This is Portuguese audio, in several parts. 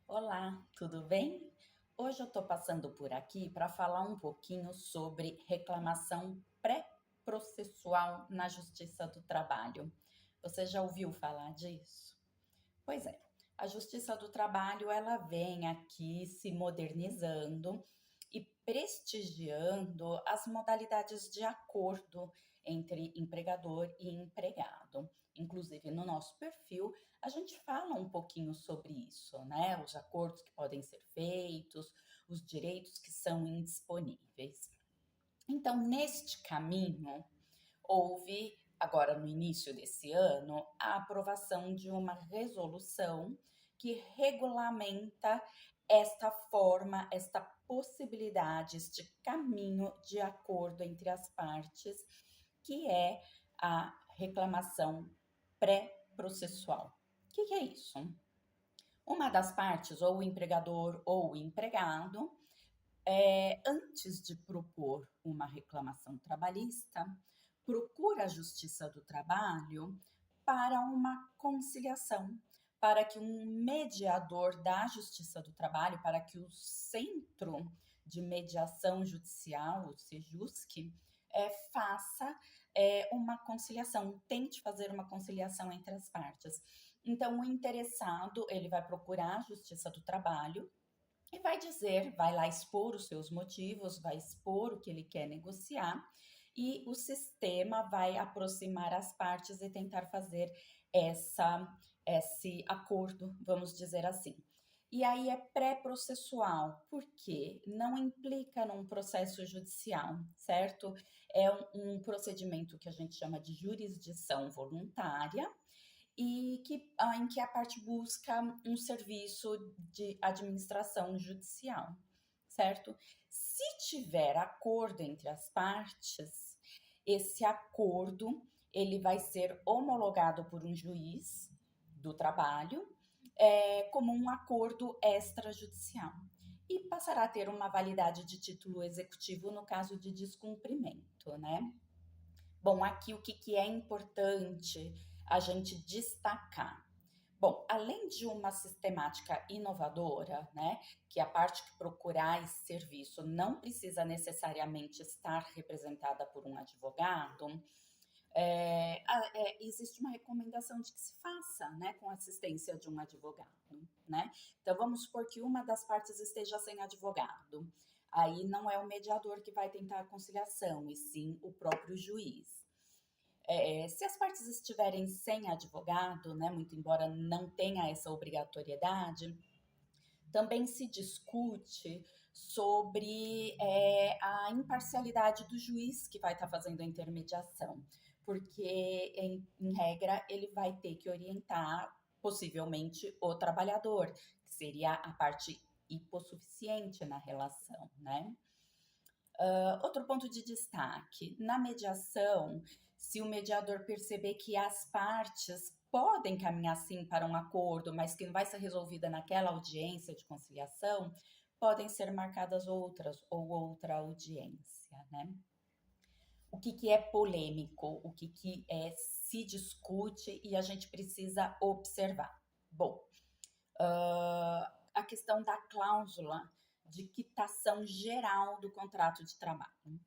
Olá, tudo bem? Hoje eu estou passando por aqui para falar um pouquinho sobre reclamação pré-processual na Justiça do Trabalho. Você já ouviu falar disso? Pois é, a Justiça do Trabalho ela vem aqui se modernizando e prestigiando as modalidades de acordo entre empregador e empregado. Inclusive, no nosso perfil, a gente fala um pouquinho sobre isso, né? Os acordos que podem ser feitos, os direitos que são indisponíveis. Então, neste caminho, houve, agora no início desse ano, a aprovação de uma resolução que regulamenta esta forma, esta possibilidade, este caminho de acordo entre as partes, que é a reclamação pré-processual. O que é isso? Uma das partes, ou o empregador ou o empregado, antes de propor uma reclamação trabalhista, procura a Justiça do Trabalho para uma conciliação, para que um mediador da Justiça do Trabalho, para que o Centro de Mediação Judicial, o SEJUSC, faça uma conciliação, tente fazer uma conciliação entre as partes. Então, o interessado, ele vai procurar a Justiça do Trabalho e vai dizer, vai lá expor os seus motivos, vai expor o que ele quer negociar, e o sistema vai aproximar as partes e tentar fazer esse acordo, vamos dizer assim. E aí é pré-processual, porque não implica num processo judicial, certo? É um procedimento que a gente chama de jurisdição voluntária, em que a parte busca um serviço de administração judicial, certo? Se tiver acordo entre as partes, esse acordo ele vai ser homologado por um juiz do trabalho como um acordo extrajudicial e passará a ter uma validade de título executivo no caso de descumprimento, né? Bom, aqui o que é importante a gente destacar? Bom, além de uma sistemática inovadora, né, que a parte que procurar esse serviço não precisa necessariamente estar representada por um advogado, existe uma recomendação de que se faça, né, com assistência de um advogado, né? Então, vamos supor que uma das partes esteja sem advogado. Aí não é o mediador que vai tentar a conciliação, e sim o próprio juiz. Se as partes estiverem sem advogado, né, muito embora não tenha essa obrigatoriedade, também se discute sobre a imparcialidade do juiz que vai estar fazendo a intermediação, porque, em regra, ele vai ter que orientar, possivelmente, o trabalhador, que seria a parte hipossuficiente na relação, né? Outro ponto de destaque: na mediação, se o mediador perceber que as partes podem caminhar sim para um acordo, mas que não vai ser resolvida naquela audiência de conciliação, podem ser marcadas outras ou outra audiência, né? O que é polêmico, se discute e a gente precisa observar. Bom, a questão da cláusula de quitação geral do contrato de trabalho.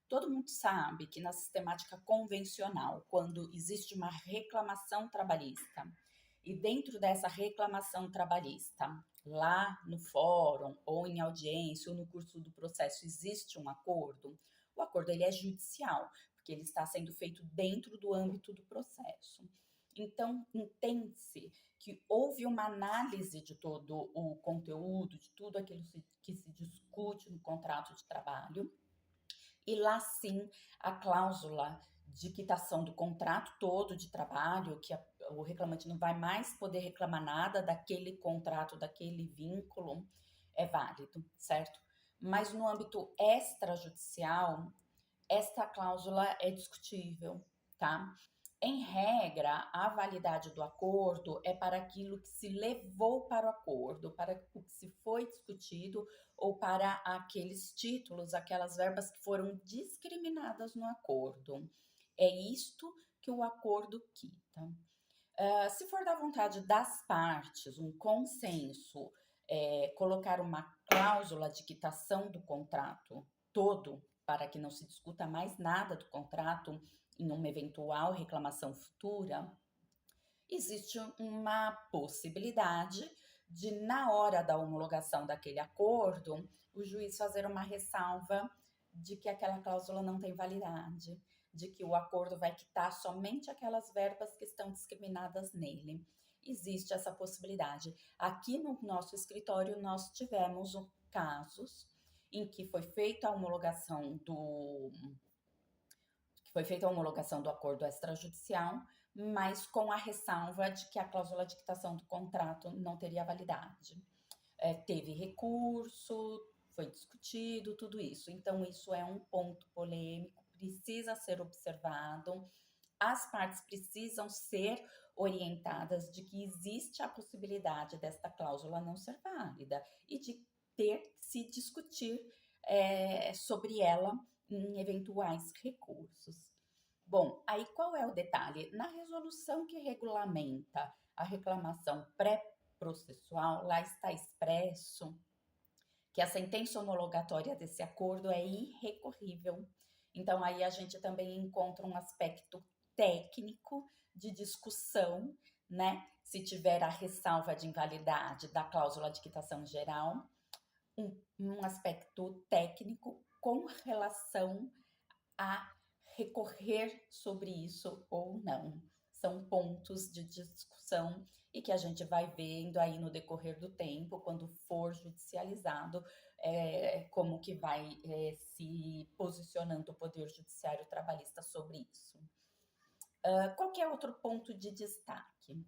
Todo mundo sabe que na sistemática convencional, quando existe uma reclamação trabalhista, e dentro dessa reclamação trabalhista, lá no fórum, ou em audiência, ou no curso do processo, existe um acordo, o acordo ele é judicial, porque ele está sendo feito dentro do âmbito do processo. Então, entende-se que houve uma análise de todo o conteúdo, de tudo aquilo que se discute no contrato de trabalho, e lá sim a cláusula de quitação do contrato todo de trabalho, que o reclamante não vai mais poder reclamar nada daquele contrato, daquele vínculo, é válido, certo? Mas no âmbito extrajudicial, esta cláusula é discutível, tá? Em regra, a validade do acordo é para aquilo que se levou para o acordo, para o que se foi discutido ou para aqueles títulos, aquelas verbas que foram discriminadas no acordo. É isto que o acordo quita. Se for da vontade das partes, um consenso, colocar uma cláusula de quitação do contrato todo, para que não se discuta mais nada do contrato em uma eventual reclamação futura, existe uma possibilidade de, na hora da homologação daquele acordo, o juiz fazer uma ressalva de que aquela cláusula não tem validade, de que o acordo vai quitar somente aquelas verbas que estão discriminadas nele. Existe essa possibilidade. Aqui no nosso escritório, nós tivemos casos em que foi feita a homologação do acordo extrajudicial, mas com a ressalva de que a cláusula de quitação do contrato não teria validade. Teve recurso, foi discutido, tudo isso. Então, isso é um ponto polêmico, precisa ser observado. As partes precisam ser orientadas de que existe a possibilidade desta cláusula não ser válida e de ter que se discutir sobre ela em eventuais recursos. Bom, aí qual é o detalhe? Na resolução que regulamenta a reclamação pré-processual, lá está expresso que a sentença homologatória desse acordo é irrecorrível. Então, aí a gente também encontra um aspecto técnico de discussão, né? Se tiver a ressalva de invalidade da cláusula de quitação geral, um aspecto técnico com relação a recorrer sobre isso ou não. São pontos de discussão e que a gente vai vendo aí no decorrer do tempo, quando for judicializado, como que vai se posicionando o Poder Judiciário Trabalhista sobre isso. Qual que é outro ponto de destaque?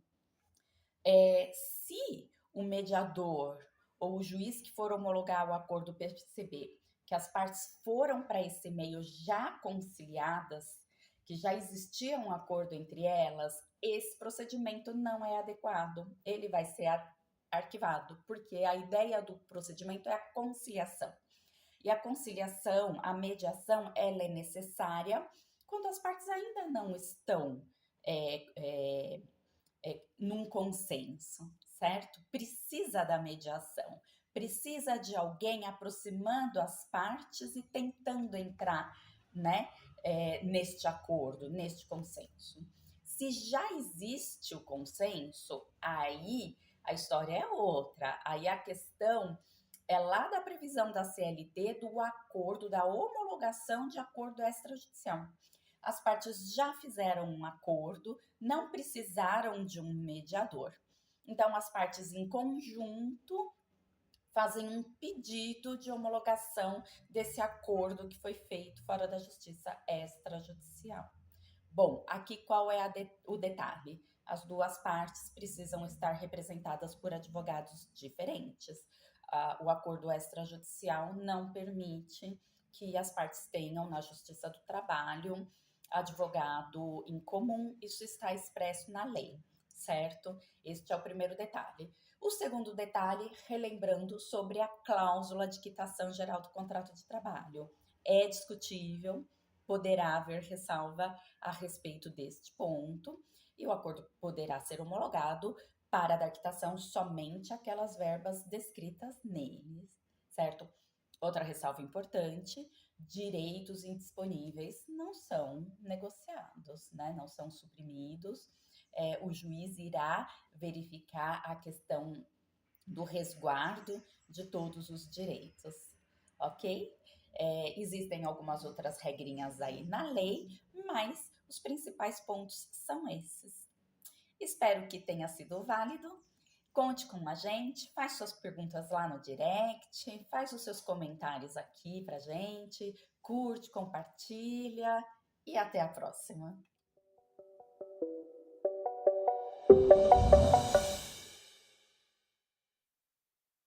Se o mediador ou o juiz que for homologar o acordo perceber que as partes foram para esse meio já conciliadas, que já existia um acordo entre elas, esse procedimento não é adequado, ele vai ser arquivado, porque a ideia do procedimento é a conciliação. E a conciliação, a mediação, ela é necessária quando as partes ainda não estão num consenso, certo? Precisa da mediação, precisa de alguém aproximando as partes e tentando entrar, né, neste acordo, neste consenso. Se já existe o consenso, aí a história é outra. Aí a questão é lá da previsão da CLT do acordo, da homologação de acordo extrajudicial. As partes já fizeram um acordo, não precisaram de um mediador. Então, as partes em conjunto fazem um pedido de homologação desse acordo que foi feito fora da justiça extrajudicial. Bom, aqui qual é o detalhe? As duas partes precisam estar representadas por advogados diferentes. O acordo extrajudicial não permite que as partes tenham na Justiça do Trabalho advogado em comum, isso está expresso na lei, certo? Este é o primeiro detalhe. O segundo detalhe, relembrando sobre a cláusula de quitação geral do contrato de trabalho. É discutível, poderá haver ressalva a respeito deste ponto, e o acordo poderá ser homologado para dar quitação somente aquelas verbas descritas neles, certo? Outra ressalva importante: direitos indisponíveis não são negociados, né? Não são suprimidos. O juiz irá verificar a questão do resguardo de todos os direitos, ok? Existem algumas outras regrinhas aí na lei, mas os principais pontos são esses. Espero que tenha sido válido. Conte com a gente, faz suas perguntas lá no direct, faz os seus comentários aqui pra gente, curte, compartilha e até a próxima.